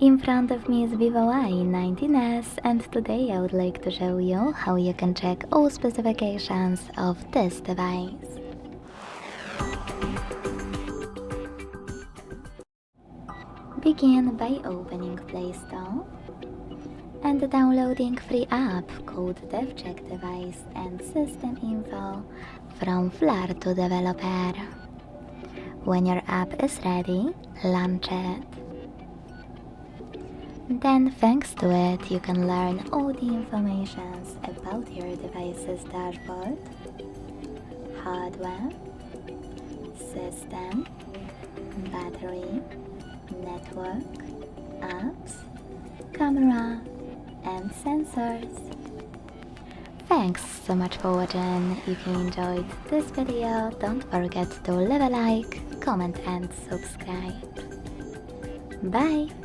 In front of me is VIVO Y19s, and today I would like to show you how you can check all specifications of this device. Begin by opening Play Store and downloading free app called DevCheck device and system info from Flare to developer. When your app is ready, launch it. Then, thanks to it, you can learn all the information about your device's dashboard, hardware, system, battery, network, apps, camera, and sensors. Thanks so much for watching. If you enjoyed this video, don't forget to leave a like, comment and subscribe. Bye!